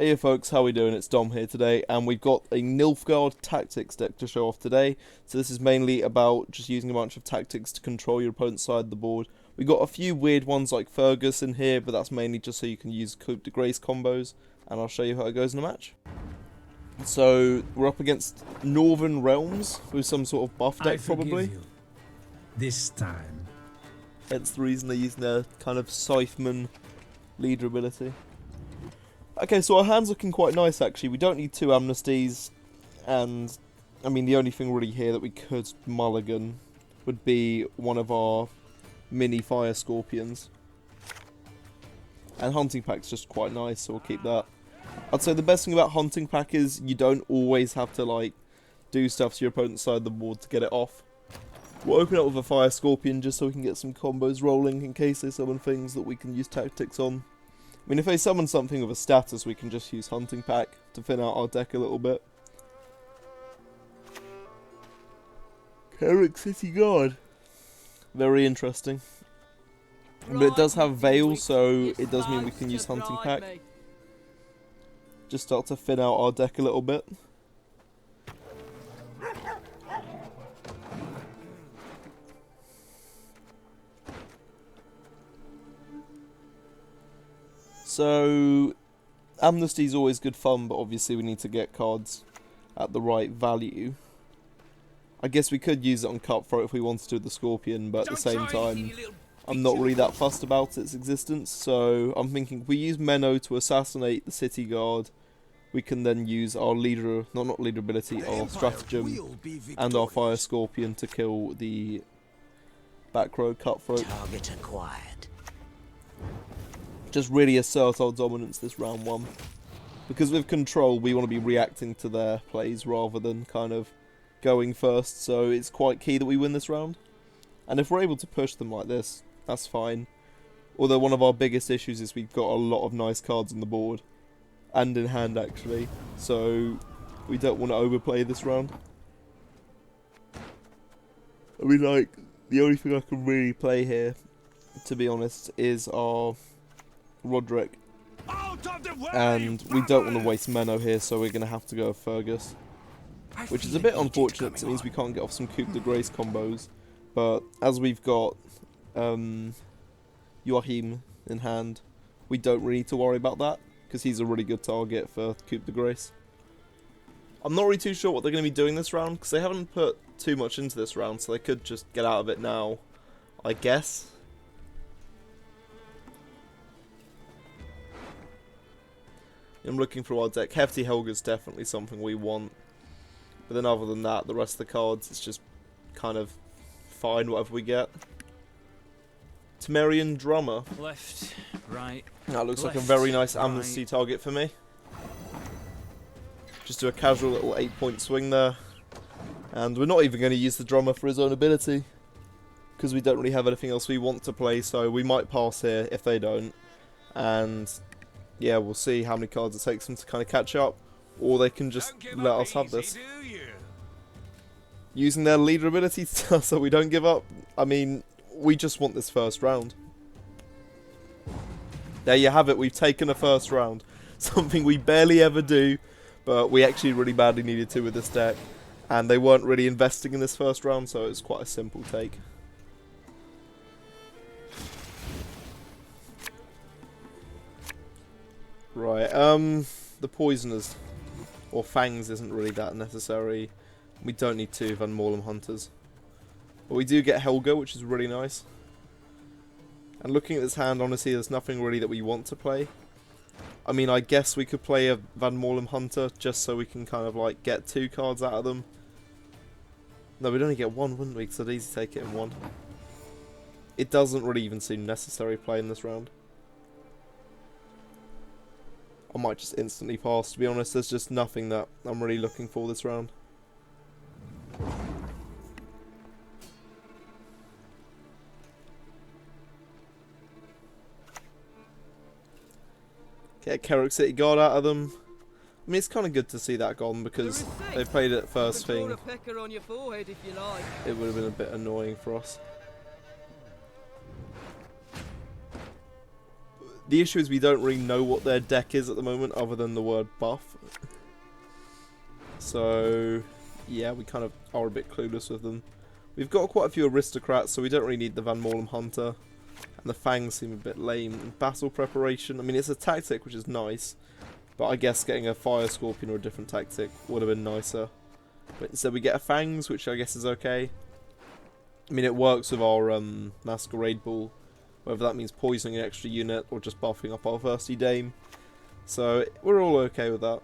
Hey folks, how we doing? It's Dom here today, and we've got a Nilfgaard tactics deck to show off today. So this is mainly about just using a bunch of tactics to control your opponent's side of the board. We got a few weird ones like Fergus in here, but that's mainly just so you can use Coup de Grace combos, and I'll show you how it goes in a match. So we're up against Northern Realms with some sort of buff deck probably. You. This time. Hence the reason they're using their kind of Scytheman leader ability. Okay, so our hand's looking quite nice actually. We don't need two amnesties, and I mean the only thing really here that we could mulligan would be one of our mini fire scorpions. And hunting pack's just quite nice, so we'll keep that. I'd say the best thing about hunting pack is you don't always have to like do stuff to your opponent's side of the board to get it off. We'll open up with a fire scorpion just so we can get some combos rolling in case they summon things that we can use tactics on. I mean, if they summon something with a status, we can just use Hunting Pack to thin out our deck a little bit. Carrick City Guard. Very interesting. But it does have Veil, so it does mean we can use Hunting Pack. Just start to thin out our deck a little bit. So, Amnesty's always good fun, but obviously we need to get cards at the right value. I guess we could use it on Cutthroat if we wanted to with the Scorpion, but at the same time, I'm not really that fussed about its existence, so I'm thinking if we use Menno to assassinate the City Guard, we can then use our leader, not leader ability, our stratagem, and our Fire Scorpion to kill the back row Cutthroat. Target acquired. Just really assert our dominance this round one. Because with control, we want to be reacting to their plays rather than kind of going first, so it's quite key that we win this round. And if we're able to push them like this, that's fine. Although one of our biggest issues is we've got a lot of nice cards on the board. And in hand, actually. So, we don't want to overplay this round. I mean, like, the only thing I can really play here, to be honest, is our Roderick, and we don't want to waste Menno here, so we're going to have to go with Fergus, which is a bit unfortunate because it means we can't get off some Coup de Grace combos, but as we've got Joachim in hand, we don't really need to worry about that, because he's a really good target for Coup de Grace. I'm not really too sure what they're going to be doing this round, because they haven't put too much into this round, so they could just get out of it now, I guess. I'm looking through our deck. Hefty Helga's definitely something we want. But then other than that, the rest of the cards, it's just kind of fine whatever we get. Temerian Drummer. Left, right. That looks like a very nice amnesty target for me. Just do a casual little 8-point swing there. And we're not even going to use the Drummer for his own ability, because we don't really have anything else we want to play, so we might pass here if they don't. And yeah, we'll see how many cards it takes them to kind of catch up, or they can just let us have this. Using their leader ability so we don't give up. I mean, we just want this first round. There you have it, we've taken a first round. Something we barely ever do, but we actually really badly needed to with this deck. And they weren't really investing in this first round, so it's quite a simple take. Right, the Poisoners, or Fangs, isn't really that necessary. We don't need two Van Moorlem Hunters. But we do get Helga, which is really nice. And looking at this hand, honestly, there's nothing really that we want to play. I mean, I guess we could play a Van Moorlem Hunter, just so we can kind of, like, get two cards out of them. No, we'd only get one, wouldn't we? Because I'd easily take it in one. It doesn't really even seem necessary playing this round. I might just instantly pass, to be honest. There's just nothing that I'm really looking for this round. Get Carrick City Guard out of them. I mean, it's kind of good to see that gone, because they played it first thing. It would have been a bit annoying for us. The issue is we don't really know what their deck is at the moment, other than the word buff. So, yeah, we kind of are a bit clueless with them. We've got quite a few aristocrats, so we don't really need the Van Morlem Hunter. And the Fangs seem a bit lame. And battle preparation, I mean, it's a tactic, which is nice. But I guess getting a Fire Scorpion or a different tactic would have been nicer. But instead we get a Fangs, which I guess is okay. I mean, it works with our Masquerade Ball. Whether that means poisoning an extra unit or just buffing up our Thirsty Dame. So, we're all okay with that.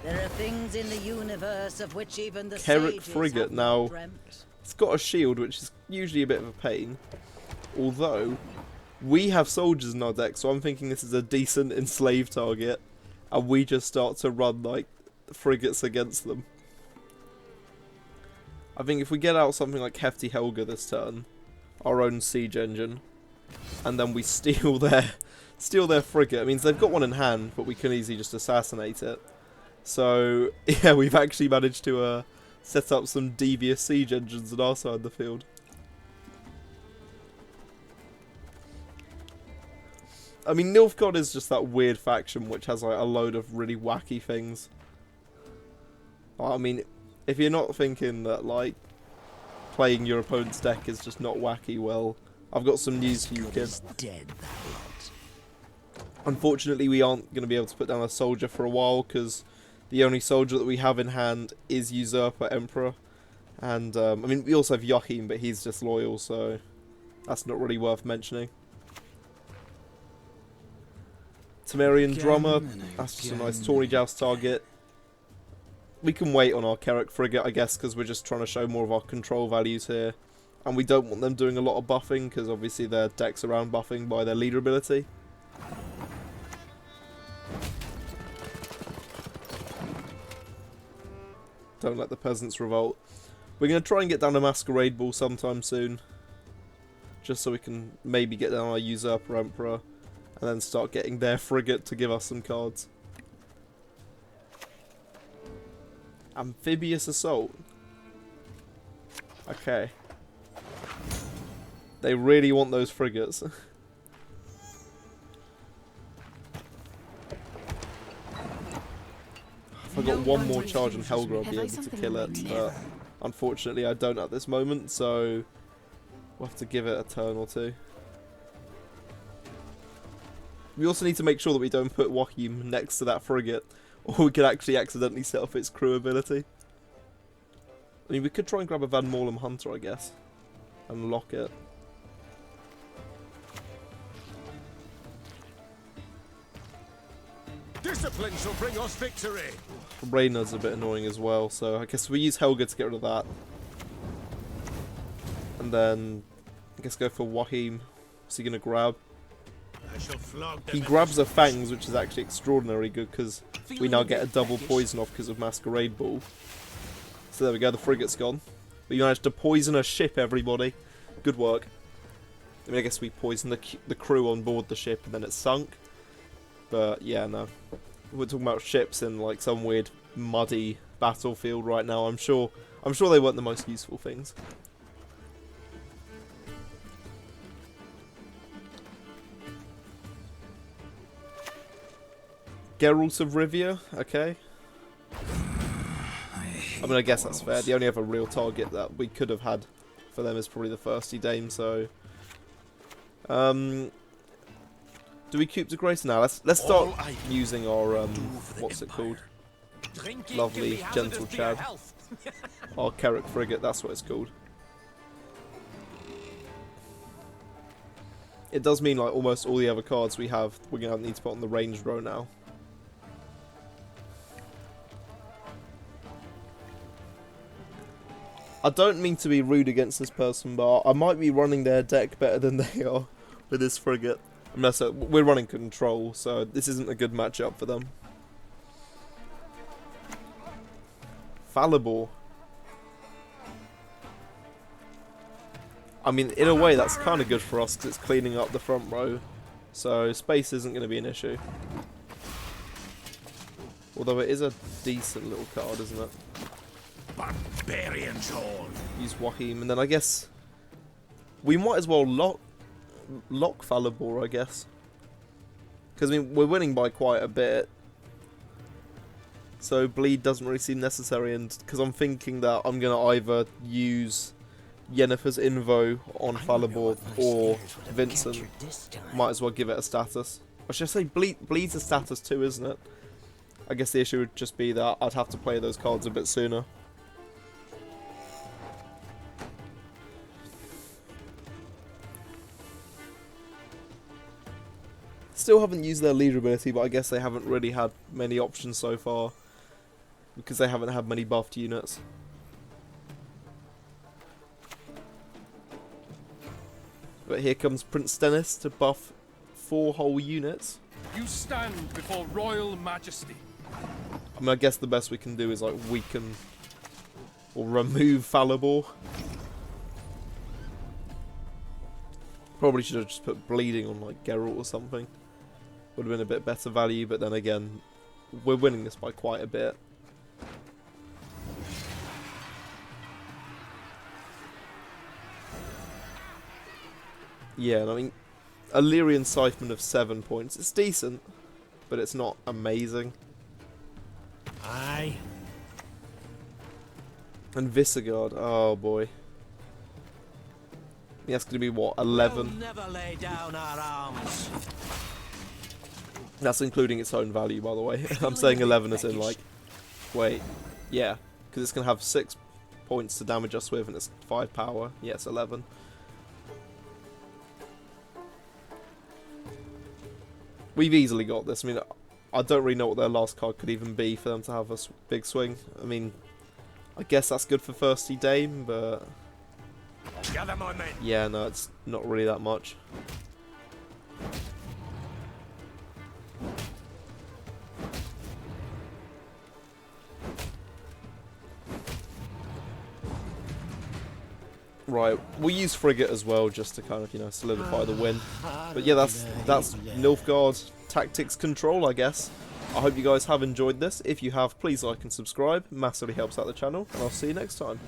There are things in the universe of which even the Carrick sages Frigate, have now, not dreamt. it's got a shield, which is usually a bit of a pain. Although, we have soldiers in our deck, so I'm thinking this is a decent enslaved target. And we just start to run, like, frigates against them. I think if we get out something like Hefty Helga this turn, our own siege engine, and then we steal their frigate. It means they've got one in hand, but we can easily just assassinate it. So, yeah, we've actually managed to set up some devious siege engines on our side of the field. I mean, Nilfgaard is just that weird faction which has like a load of really wacky things. I mean, if you're not thinking that like playing your opponent's deck is just not wacky, well, I've got some news for you, kid. Unfortunately, we aren't going to be able to put down a soldier for a while because the only soldier that we have in hand is Usurper Emperor. And, I mean, we also have Joachim, but he's just loyal, so that's not really worth mentioning. Temerian Drummer, that's just a nice Tory Joust target. We can wait on our Carrick Frigate, I guess, because we're just trying to show more of our control values here. And we don't want them doing a lot of buffing, because obviously their deck's around buffing by their leader ability. Don't let the peasants revolt. We're going to try and get down a Masquerade Ball sometime soon. Just so we can maybe get down our Usurper Emperor. And then start getting their frigate to give us some cards. Amphibious Assault. Okay. They really want those frigates. If I got one more charge on Helga, I'd be able to kill it, but unfortunately I don't at this moment, so we'll have to give it a turn or two. We also need to make sure that we don't put Joachim next to that frigate, or we could actually accidentally set off its crew ability. I mean, we could try and grab a Van Morlem Hunter, I guess, and lock it. Discipline shall bring us victory. Rayna's a bit annoying as well, so I guess we use Helga to get rid of that. And then, I guess go for Joachim. What's he going to grab? He grabs a Fangs, which is actually extraordinarily good because we now get a double poison off because of Masquerade Ball. So there we go, the frigate's gone. We managed to poison a ship, everybody. Good work. I mean, I guess we poisoned the crew on board the ship and then it sunk. But yeah, no. We're talking about ships in like some weird muddy battlefield right now. I'm sure they weren't the most useful things. Geralt of Rivia, okay. I mean, I guess that's fair. The only other real target that we could have had for them is probably the Thirsty Dame, so... do we keep the Grace now? Let's start using our, what's it called? Lovely, gentle Chad. Our Carrick Frigate, that's what it's called. It does mean, like, almost all the other cards we have, we're going to need to put on the ranged row now. I don't mean to be rude against this person, but I might be running their deck better than they are with this frigate. I mean, we're running control, so this isn't a good matchup for them. Fallible. I mean, in a way, that's kind of good for us because it's cleaning up the front row. So space isn't going to be an issue. Although it is a decent little card, isn't it? Barbarians all. Use Joachim, and then I guess We might as well lock Falibor, I guess. Because, I mean, we're winning by quite a bit. So bleed doesn't really seem necessary, and because I'm thinking that I'm going to either use Yennefer's Invo on Falibor or Vincent. Might as well give it a status. Or should I say bleed's a status too, isn't it? I guess the issue would just be that I'd have to play those cards a bit sooner. Still haven't used their leader ability, but I guess they haven't really had many options so far. Because they haven't had many buffed units. But here comes Prince Dennis to buff 4 whole units. You stand before royal majesty. I mean, I guess the best we can do is like weaken or remove Falibor. Probably should have just put bleeding on like Geralt or something. Would have been a bit better value, but then again, we're winning this by quite a bit. Yeah, and I mean, Illyrian Scytheman of 7 points. It's decent, but it's not amazing. Aye. And Visigoth, oh boy. That's going to be what, 11? We'll never lay down our arms. That's including its own value, by the way. I'm saying 11 as in like, wait, yeah, because it's going to have 6 points to damage us with, and it's 5 power. Yeah, it's 11. We've easily got this. I mean, I don't really know what their last card could even be for them to have a big swing. I mean, I guess that's good for Thirsty Dame, but Gather my men. yeah, no, it's not really that much. Right, we'll use Frigate as well just to kind of, you know, solidify the win. But yeah, that's Nilfgaard Tactics Control, I guess. I hope you guys have enjoyed this. If you have, please like and subscribe. Massively helps out the channel, and I'll see you next time.